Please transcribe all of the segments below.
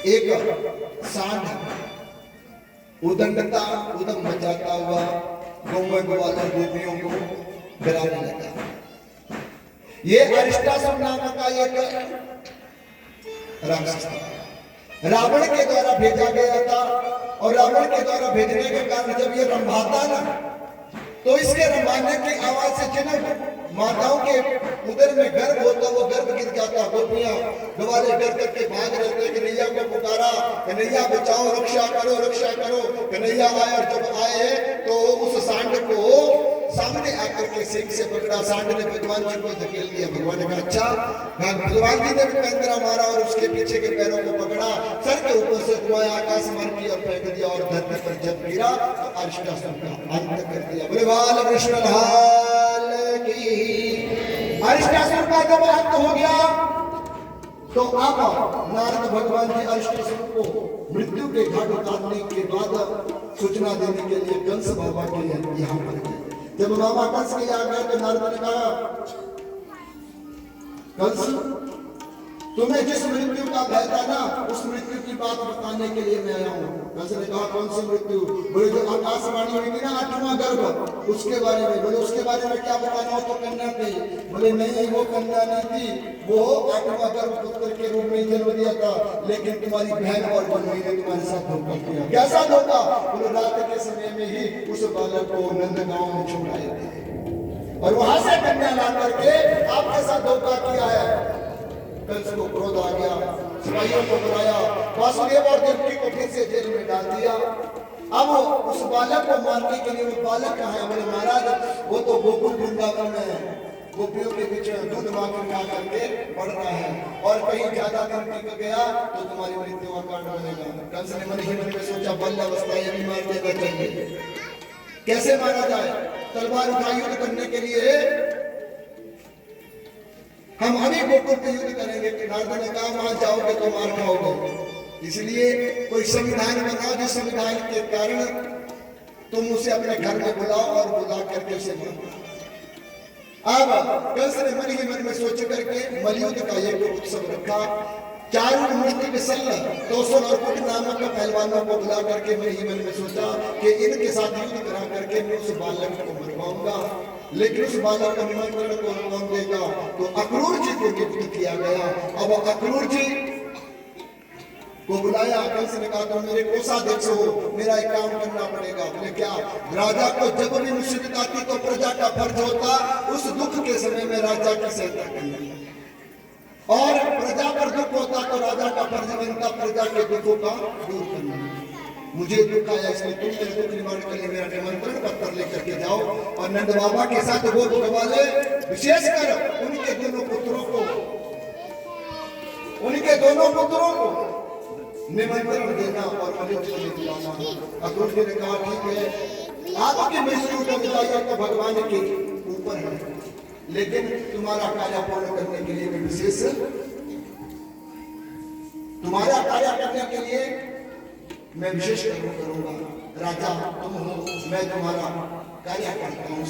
एक सांड उदंडता उदम मचाता हुआ गौवे ग्वाला गोपियों को गिराने लगा। ये अरिष्टासुर नामक का एक राक्षस था, रावण के द्वारा भेजा गया था। और रावण के द्वारा भेजने के कारण जब ये रंभाता ना, तो इसके रंभाने की आवाज से जिन माताओं के उदर में गर्भ होता वो गर्भ गिर जाता। गोपियां ग्वाले डर करके भाग रहे थे। कन्हैया को पुकारा, कन्हैया बचाओ, रक्षा करो, रक्षा करो। कन्हैया आए और जब आए तो उस सांड को सामने आकर के सिंह से पकड़ा। सांड ने भगवान जी को धकेल दिया। भगवान ने कहा अच्छा। भगवान जी ने भी पैंतरा मारा और उसके पीछे के पैरों को पकड़ा, सर के ऊपर से घुमाया, आकाश मार किया और फेंक दिया। और धरती पर जब गिरा तो अरिष्टासुर का अंत कर दिया। बोले बाल कृष्ण लाल की। अरिष्टासुर का जब अंत हो गया तो अब नारद भगवान जी अरिष्टासुर को मृत्यु के घाट उतारने के बाद सूचना देने के लिए कंस बाबा के यहाँ पर गए। जब बाबा कंस के यहाँ गए तो नारद ने कहा कंस, तुम्हें जिस मृत्यु का भय था ना, उस मृत्यु की बात बताने के लिए मैं आया हूँ। कंस ने कहा कौन सी मृत्यु? बोले जो आकाशवाणी हुई थी ना, 8वां गर्भ, उसके बारे में। बोले उसके बारे में क्या बताना हो? तो कन्या थी। बोले नहीं, वो कन्या नहीं थी, वो 8वां गर्भ पुत्र के रूप में जन्म दिया था, लेकिन तुम्हारी बहन और बनोई ने तुम्हारे साथ धोखा किया। कैसा धोखा? बोले रात के समय में ही उस बालक को नंदगांव में छुड़ाए थे और वहां से कन्या ला करके आपके साथ धोखा किया है। कंस को क्रोध आ गया, सिपाहियों को बुलाया, वासुदेव और देवकी को फिर से जेल में डाल दिया। अब उस बालक को मारने के लिए, वो बालक कहाँ है? बोले महाराज वो तो गोकुल वृंदावन में है, गोपियों के बीच दूध माखन खा करके बढ़ रहा है, और कहीं ज्यादा दिन टिक गया तो तुम्हारी मृत्यु का कारण बनेगा। कंस ने मन ही मन में सोचा बाल्यावस्था ये भी मार देना चाहिए। कैसे मारा जाए? तलवार उठा युद्ध करने के लिए हम अभी गोकुल पे युद्ध करेंगे। नारद ने कहा वहां जाओगे तो मार खाओगे, इसलिए कोई संविधान बनाओ जिस संविधान के कारण तुम उसे अपने घर में बुलाओ और बुला करके उसे मारो। अब कंस ने मन ही मन में सोच करके मलयुद्ध का एक उत्सव रखा। चारों मूर्ति के संग 200 और कुछ नामक पहलवानों को बुला करके मन ही मन में सोचा कि इनके साथ युद्ध करा करके मैं उस बालक को मरवाऊंगा। लेकिन उस बालक का निमंत्रण कौन देगा? तो अक्रूर जी को नियुक्त किया गया। अब अक्रूर जी को बुलाया। कंस ने कहा तुम मेरे कोषाध्यक्ष हो, मेरा एक काम करना पड़ेगा। बोले क्या? राजा को जब भी मुसीबत आती तो प्रजा का फर्ज होता उस दुख के समय में राजा की सहायता करना, और प्रजा पर दुख होता तो राजा का फर्ज बनता प्रजा के दुखों का दूर करना। मुझे दुख आया, इसलिए तुम मेरे दुख निवारण के लिए मेरा निमंत्रण पत्र लेकर के जाओ और नंद बाबा के साथ गोद वाले विशेषकर उनके दोनों पुत्रों को निमंत्रण देना और मलयुद्ध के लिए बुलाना। अक्रूर जी ने कहा ठीक है, आपकी मृत्यु का विदाई तो भगवान के ऊपर है, लेकिन तुम्हारा कार्य पूर्ण करने के लिए मैं विशेष तुम्हारा कार्य करने के लिए मैं विशेष कर्म करूंगा। राजा तुम हो, मैं तुम्हारा कार्य करता हूँ,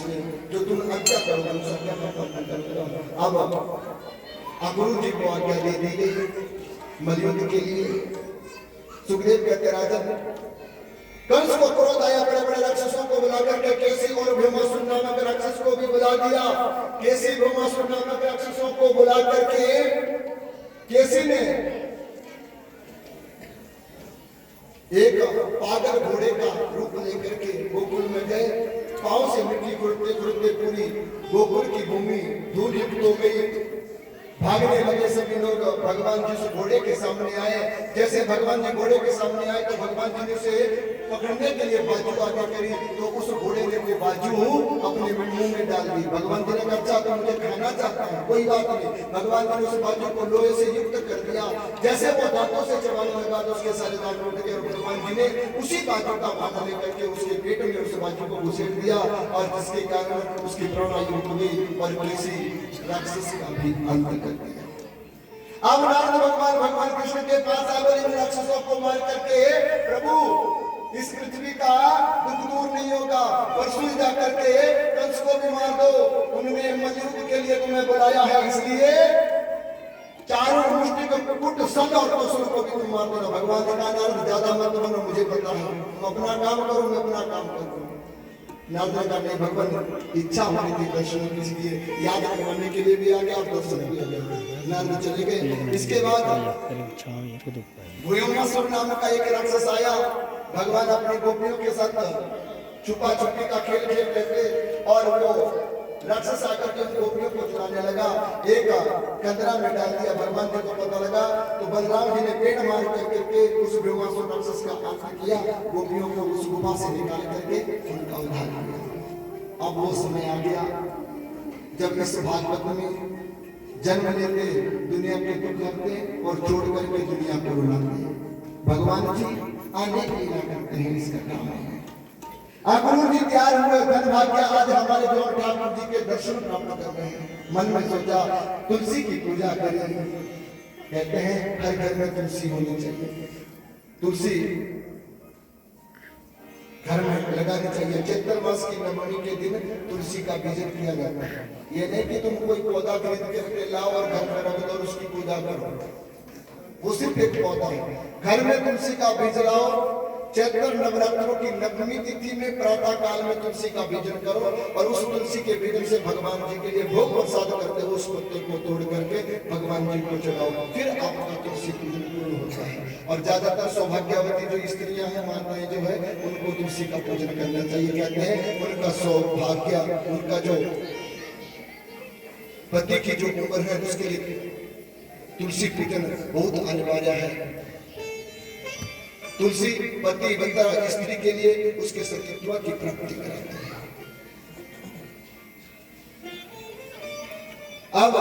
जो तुम आज्ञा करोगे उस आज्ञा का पालन करूंगा। अब अक्रूर जी को आज्ञा दे दी गई मलयुद्ध के लिए। सुखदेव कहते राजन, कंस को क्रोध आया, बड़े बड़े राक्षसों को बुला करके केसी और भीमासुर नामक राक्षस को भी बुला दिया। केसी भीमासुर नामक राक्षसों को बुला करके केसी ने एक पागल घोड़े का रूप लेकर के गोकुल में गए। पांव से मिट्टी खुरते खुरते पूरी गोकुल की भूमि धूल युक्त हो गई। भागने लगे सभी लोग। भगवान जी उस घोड़े के सामने आए। जैसे भगवान जी घोड़े के सामने आए तो भगवान जी ने उसे पकड़ने के लिए बाजू आगे करी, तो उस घोड़े ने वो बाजू अपने मुंह में डाल दी। भगवान जी ने कहा अच्छा तो मुझे खाना चाहता है, कोई बात नहीं। भगवान जी ने उस बाजू को लोहे से युक्त कर दिया। जैसे वो दांतों से चबाने लगा तो उसके सारे दांत टूट गए। भगवान जी ने उसी बाजू का भाग लेकर के उसके पेट में उस बाजू को घुसेड़ दिया, और जिसके कारण उसकी प्राणायु रुक गई और किसी राक्षस का भी अंत कर दिया। अब नारद भगवान कृष्ण के पास आए, इन राक्षसों को मार करके प्रभु इस पृथ्वी का दुख दूर नहीं होगा, परसों जा करके कंस को भी मार दो। उन्होंने मलयुद्ध के लिए तुम्हें बुलाया है, इसलिए चारों मुष्टि को कुट सन और कौशल को भी तुम मार देना। भगवान ने कहा नारद ज्यादा मत बनो, मुझे पता है, तुम अपना काम करो, मैं अपना काम करूँ। नारद ने कहा नहीं भगवान, इच्छा होनी थी दर्शन की, इसलिए याद करवाने के लिए भी आ गया और दर्शन भी आ गया। नारद चले गए। इसके बाद भूयोमासुर नाम का एक राक्षस आया। भगवान अपनी गोपियों के साथ छुपा छुपी का खेल खेल रहे थे और वो राक्षस आकर के उन गोपियों को चुराने लगा। एक कंदरा में डाल दिया। भगवान जी को पता लगा तो बलराम जी ने पेड़ मार करके उस भूयोमासुर राक्षस का अंत किया। गोपियों को उस गुफा से निकाल करके उनका उद्धार किया। अब वो समय आ गया जब इस भागवत में जन्म लेते, दुनिया के दुख हरते और छोड़ करके दुनिया को रुलाते भगवान जी अनेक लीला करते हैं। इसका काम है। अक्रूर जी तैयार हुए, धन भाग्य आज हमारे जो ठाकुर जी के दर्शन प्राप्त कर रहे हैं। मन में सोचा तुलसी की पूजा करें। कहते हैं हर घर में तुलसी होनी चाहिए। तुलसी घर में लगानी चाहिए। चैत्र मास की नवमी के दिन तुलसी का बीजन किया जाता है। ये नहीं कि तुम कोई पौधा खरीद के लाओ और घर में रख दो और उसकी पूजा करो, वो सिर्फ एक पौधा है। घर में तुलसी का बीज लाओ। चैत्र नवरात्रों की नवमी तिथि में प्रातः काल में तुलसी का बीजन करो और उस तुलसी के बीजन से भगवान जी के लिए भोग प्रसाद करते हो। उस पत्ते को तोड़ करके भगवान जी को चढ़ाओ, फिर आपका तुलसी पूजन पूर्ण होता है। और ज्यादातर सौभाग्यवती जो स्त्रियां हैं, माताएं जो है, उनको तुलसी का पूजन करना चाहिए। कहते हैं उनका सौभाग्य, उनका जो पति की जो उम्र है उसके लिए तुलसी पूजन बहुत अनिवार्य है। तुलसी पति बनता स्त्री के लिए उसके सतीत्व की प्राप्ति कराता है। अब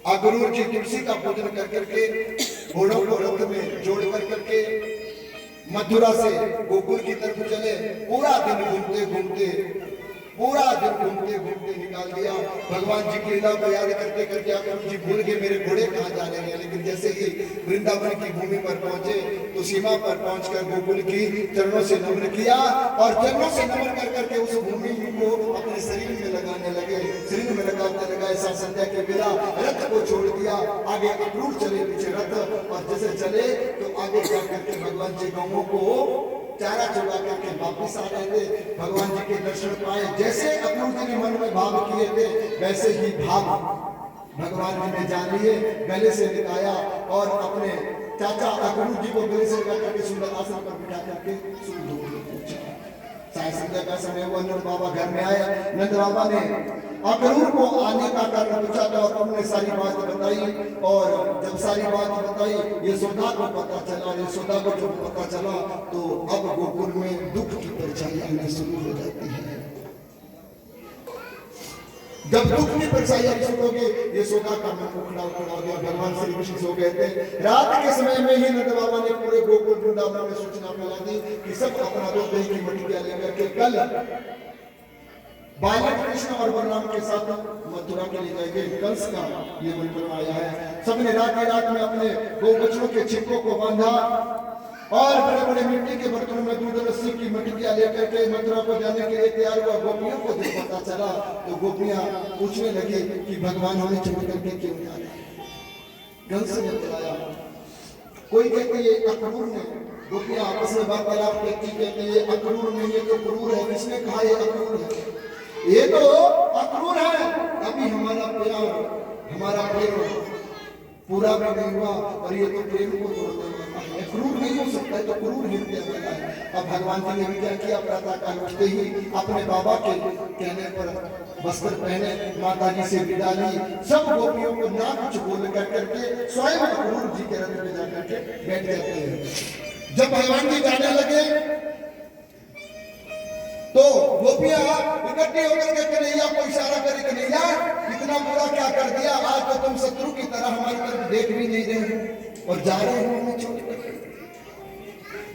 अक्रूर जी तुलसी का पूजन कर करके घोड़ों को रथ में जोड़ कर करके मथुरा से गोकुल की तरफ चले। पूरा दिन घूमते घूमते निकाल दिया। भगवान जी की लीला को याद करते करते अक्रूर जी भूल गए मेरे घोड़े कहाँ जा रहे हैं। लेकिन जैसे ही वृंदावन की भूमि पर पहुंचे तो सीमा पर पहुंचकर गोकुल की चरणों से नमन किया और चरणों से नमन कर करके उस भूमि को अपने शरीर में लगाने लगे। शरीर में लगाते लगाए ऐसा संध्या के बेला रथ को छोड़ दिया। आगे अक्रूर चले, पीछे रथ। और जैसे चले तो आगे जा करके भगवान जी गौओं को चारा चुरा करके वापिस आ रहे थे। भगवान जी के दर्शन पाए। जैसे अक्रूर जी ने मन में भाव किए थे वैसे ही भाव भगवान जी ने जान लिए। गले से निकाया और अपने चाचा अक्रूर जी को गले से लगा करके सुंदर आसन पर बिठा करके साय संध्या का समय हुआ। नंद बाबा घर में आए। नंद बाबा ने अक्रूर को आने का कारण पूछा था और उन्होंने सारी बात बताई। और जब सारी बात बताई यशोदा को पता चला। यशोदा को जब पता चला तो अब गोकुल में दुख की परछाई आनी शुरू हो जाती है। जब दुख की परछाई आनी शुरू हो गई यशोदा का मन उखड़ा उखड़ा हो गया। भगवान श्री कृष्ण सो गए थे। रात के समय में ही नंद बाबा ने पूरे गोकुल वृंदावन में सूचना फैला दी कि सब अपना दो दही की मटकियां लेकर के कल बालक कृष्ण और बलराम के साथ मथुरा के लिए जाएंगे। कंस का ये मंत्र आया है। सबने रात में अपने गौ बछड़ों के छिपकों को बांधा और बड़े बड़े मिट्टी के बर्तनों में दूध लस्सी की मटकियां लेकर के मथुरा को जाने के लिए तैयार हुआ। गोपियों को जब पता चला तो गोपियां पूछने लगी कि भगवान हमें छोड़ करके क्यों जा रहे हैं। कंस ने बताया, कोई कहते ये अक्रूर ने। गोपियां आपस में वार्तालाप करती कहते ये अक्रूर नहीं, ये तो क्रूर है। किसने कहा ये अक्रूर है? ये तो अक्रूर है। अभी हमारा प्रेम पूरा भी नहीं हुआ और ये तो प्रेम को तोड़ने वाला है। क्रूर नहीं हो सकता है तो क्रूर हृदय वाला है। अब भगवान जी ने क्या किया, प्रातः काल उठते ही अपने बाबा के कहने पर वस्त्र पहने, माता जी से विदा ली। सब गोपियों को ना कुछ बोल करके स्वयं अक्रूर जी के रथ में जाकर के बैठ जाते हैं। जब भगवान जी जाने लगे तो गोपियां इकट्ठी होकर के कन्हैया को इशारा करे, कन्हैया इतना बुरा क्या कर दिया, आज तो तुम शत्रु की तरह हमारी तरफ देख भी नहीं रहे और जा रहे हो हमें छोड़ कर।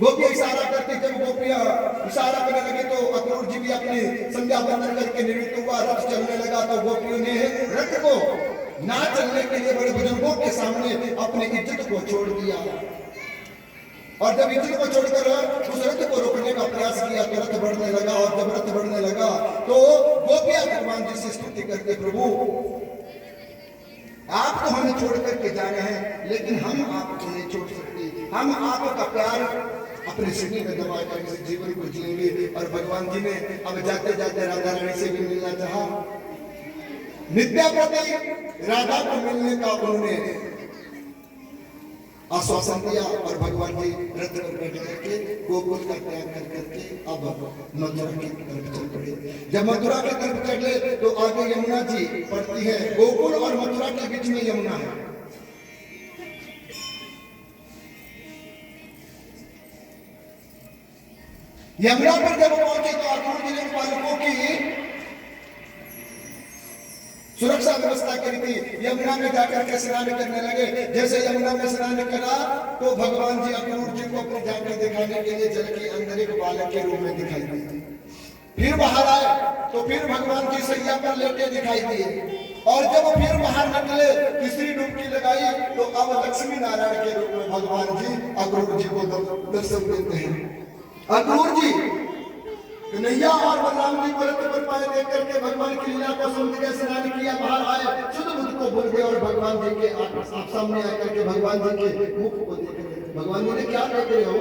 गोपियां इशारा करती। जब गोपियां इशारा करने लगे तो अक्रूर जी भी अपनी संज्ञा बंधन करके निवृत्त हुआ। रथ चलने लगा तो गोपियों ने रथ को ना चलने के लिए बड़े बुजुर्गों के सामने अपनी इज्जत को छोड़ दिया। और जब इज्जत को छोड़कर उस रथ को रोकने का प्रयास किया तो रथ बढ़ने लगा। और जब रथ बढ़ने लगा तो गोपियां भगवान जी से स्तुति करके, प्रभु आप तो हमें छोड़ करके जा रहे हैं, लेकिन हम आपको नहीं छोड़ सकते। हम आपका प्यार अपने सीने में दबा कर इस जीवन को जिएंगे। और भगवान जी ने अब जाते जाते राधा रानी से भी मिलना चाहा। नित्या प्रति राधा को मिलने का उन्होंने आश्वासन दिया और भगवान जी रथ पर बैठ करके गोकुल का त्याग कर करके अब मथुरा की तरफ चल पड़े। जब मथुरा की तरफ चले तो आगे यमुना जी पड़ती है। गोकुल और मथुरा के बीच में यमुना है। यमुना पर जब पहुंचे तो अक्रूर जी ने पालकों की सुरक्षा व्यवस्था करी थी। यमुना में जाकर के स्नान करने लगे। जैसे यमुना में स्नान करा तो भगवान जी अक्रूर जी को अपनी झांकी दिखाने के लिए जल के अंदर एक बालक के रूप में दिखाई दिए। फिर बाहर आए तो फिर भगवान जी सैया पर लेटे दिखाई दिए। और जब फिर बाहर निकले, तीसरी डुबकी लगाई तो अब लक्ष्मी नारायण के रूप में भगवान जी अक्रूर जी को दर्शन देते हैं। अक्रूर जी कन्हैया और बलराम जी को रथ पर पाए देख करके भगवान की लीला को समझ के स्नान किया, बाहर आए, शुद्ध बुद्ध को भूल गए और भगवान जी के सामने आकर के भगवान जी के मुख को देख रहे। भगवान जी ने क्या देख रहे हो?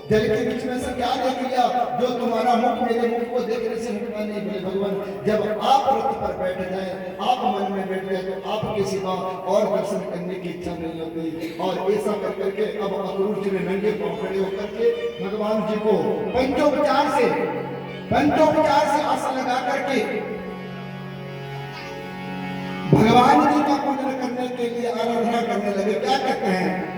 जल के बीच में से क्या देख लिया जो तुम्हारा मुख मेरे मुख को देखने से हटना नहीं। बोले भगवान, जब आप रथ पर बैठ जाए, आप मन में बैठ गए तो आपके सिवा और दर्शन करने की इच्छा नहीं होती। और ऐसा कर करके अब अक्रूर जी ने नंगे पांव खड़े होकर के भगवान जी को पंचोपचार से आसन लगा करके भगवान जी का पूजन करने के लिए आराधना करने लगे। क्या कहते हैं?